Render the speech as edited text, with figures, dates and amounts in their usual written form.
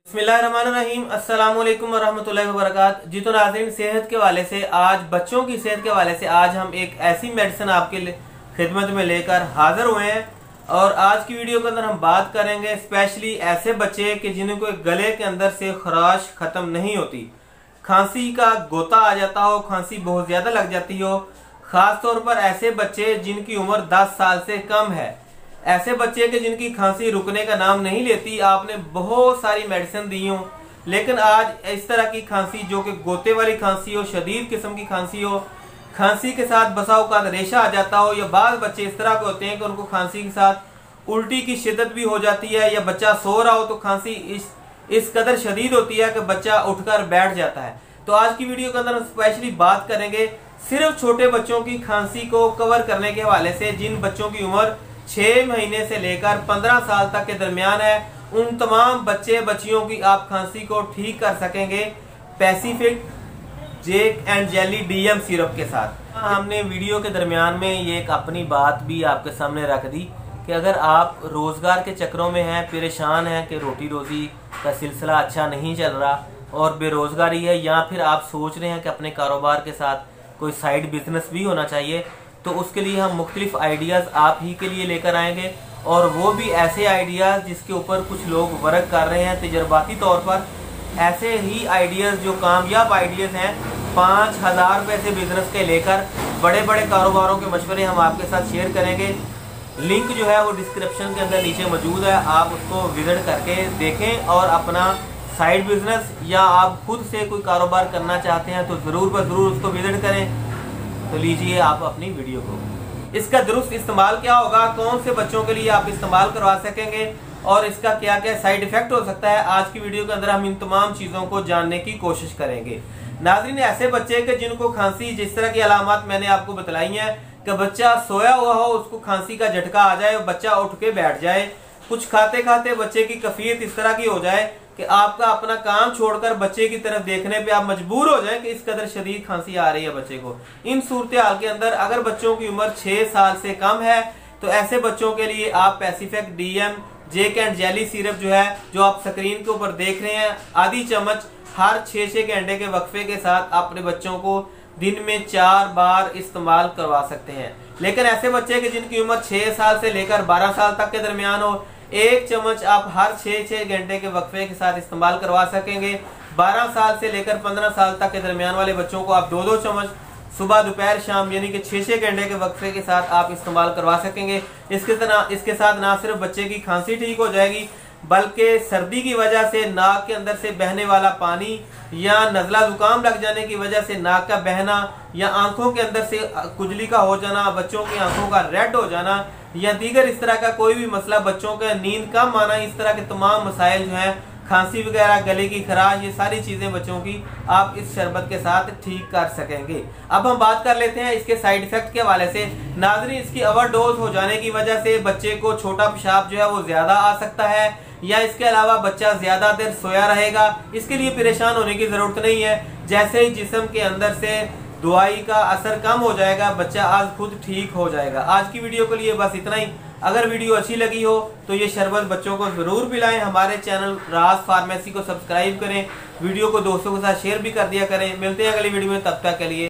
बिस्मिल्लाहिर्रहमानिर्रहीम। अस्सलाम वालेकुम वरहमतुल्लाहि वबरकातुहू। जी तो नाज़रीन, सेहत के वाले से आज बच्चों की सेहत के वाले से आज हम एक ऐसी मेडिसिन आपके खिदमत में लेकर हाजिर हुए हैं और आज की वीडियो के अंदर हम बात करेंगे स्पेशली ऐसे बच्चे कि जिनको गले के अंदर से खराश खत्म नहीं होती, खांसी का गोता आ जाता हो, खांसी बहुत ज्यादा लग जाती हो। खास तौर पर ऐसे बच्चे जिनकी उम्र 10 साल से कम है, ऐसे बच्चे के जिनकी खांसी रुकने का नाम नहीं लेती। आपने बहुत सारी मेडिसिन दी हो, लेकिन आज इस तरह की खांसी जो कि गोते वाली खांसी हो, शदीद किस्म की खांसी हो, खांसी के साथ बसाव का रेशा आ जाता हो, या बाद बच्चे इस तरह के होते हैं कि उनको खांसी के साथ उल्टी की शिद्दत भी हो जाती है, या बच्चा सो रहा हो तो खांसी इस कदर शदीद होती है कि बच्चा उठकर बैठ जाता है। तो आज की वीडियो के अंदर हम स्पेशली बात करेंगे सिर्फ छोटे बच्चों की खांसी को कवर करने के हवाले से, जिन बच्चों की उम्र 6 महीने से लेकर 15 साल तक के दरमियान है। उन तमाम बच्चे बच्चियों की आप खांसी को ठीक कर सकेंगे Pacific Jake and jelly DM syrup के साथ। हमने वीडियो के दरमियान में ये एक अपनी बात भी आपके सामने रख दी कि अगर आप रोजगार के चक्रों में हैं, परेशान हैं कि रोटी रोजी का सिलसिला अच्छा नहीं चल रहा और बेरोजगारी है, या फिर आप सोच रहे हैं कि अपने कारोबार के साथ कोई साइड बिजनेस भी होना चाहिए, तो उसके लिए हम मुख्तलिफ आइडियाज़ आप ही के लिए लेकर आएंगे, और वो भी ऐसे आइडियाज़ जिसके ऊपर कुछ लोग वर्क कर रहे हैं तजर्बाती तौर पर। ऐसे ही आइडियाज़ जो कामयाब आइडियाज़ हैं, 5000 रुपये से बिजनेस के लेकर बड़े बड़े कारोबारों के मशवरे हम आपके साथ शेयर करेंगे। लिंक जो है वो डिस्क्रिप्शन के अंदर नीचे मौजूद है, आप उसको विजिट करके देखें और अपना साइड बिजनेस या आप खुद से कोई कारोबार करना चाहते हैं तो ज़रूर ब ज़रूर उसको विजिट करें। तो लीजिए आप अपनी वीडियो को। इसका दुरुस्त इस्तेमाल क्या होगा, कौन से बच्चों के लिए आप इस्तेमाल करवा सकेंगे और इसका क्या क्या साइड इफेक्ट हो सकता है, आज की वीडियो के अंदर हम इन तमाम चीज़ों को जानने की कोशिश करेंगे। नाज़रीन, ऐसे बच्चे के जिनको खांसी, जिस तरह की अलामत मैंने आपको बताई हैं कि बच्चा सोया हुआ हो, उसको खांसी का झटका आ जाए, बच्चा उठ के बैठ जाए, कुछ खाते खाते बच्चे की कैफियत इस तरह की हो जाए कि आपका अपना काम छोड़कर बच्चे की तरफ देखने पे आप मजबूर हो जाएं कि इस कदर शदीद खांसी आ रही है बच्चे को। इन सूरत हाल के अंदर अगर बच्चों की उम्र 6 साल से कम है तो ऐसे बच्चों के लिए आप Pacific DM Jake and jelly syrup जो है, जो आप स्क्रीन के ऊपर देख रहे हैं, आधी चम्मच हर 6-6 घंटे के वक्फे के साथ अपने बच्चों को दिन में 4 बार इस्तेमाल करवा सकते हैं। लेकिन ऐसे बच्चे के जिनकी उम्र 6 साल से लेकर 12 साल तक के दरमियान हो, 1 चम्मच आप हर 6-6 घंटे के वक्फे के साथ इस्तेमाल करवा सकेंगे। 12 साल से लेकर 15 साल तक के दरमियान वाले बच्चों को आप 2-2 चम्मच सुबह दोपहर शाम यानी कि 6-6 घंटे के वक्फे के साथ आप इस्तेमाल करवा सकेंगे। इसके साथ ना सिर्फ बच्चे की खांसी ठीक हो जाएगी, बल्कि सर्दी की वजह से नाक के अंदर से बहने वाला पानी या नज़ला जुकाम लग जाने की वजह से नाक का बहना, या आंखों के अंदर से खुजली का हो जाना, बच्चों की आंखों का रेड हो जाना, या दीगर इस तरह का कोई भी मसला, बच्चों का नींद कम आना, इस तरह के तमाम मसाइल जो हैं, खांसी वगैरह, गले की खराश, ये सारी चीज़ें बच्चों की आप इस शरबत के साथ ठीक कर सकेंगे। अब हम बात कर लेते हैं इसके साइड इफेक्ट के हवाले से। नाज़रीन, इसकी ओवरडोज हो जाने की वजह से बच्चे को छोटा पेशाब जो है वो ज़्यादा आ सकता है, या इसके अलावा बच्चा ज़्यादा देर सोया रहेगा। इसके लिए परेशान होने की ज़रूरत नहीं है, जैसे ही जिस्म के अंदर से दवाई का असर कम हो जाएगा, बच्चा आज खुद ठीक हो जाएगा। आज की वीडियो के लिए बस इतना ही। अगर वीडियो अच्छी लगी हो तो ये शरबत बच्चों को ज़रूर पिलाएं। हमारे चैनल राज फार्मेसी को सब्सक्राइब करें, वीडियो को दोस्तों के साथ शेयर भी कर दिया करें। मिलते हैं अगली वीडियो में, तब तक के लिए।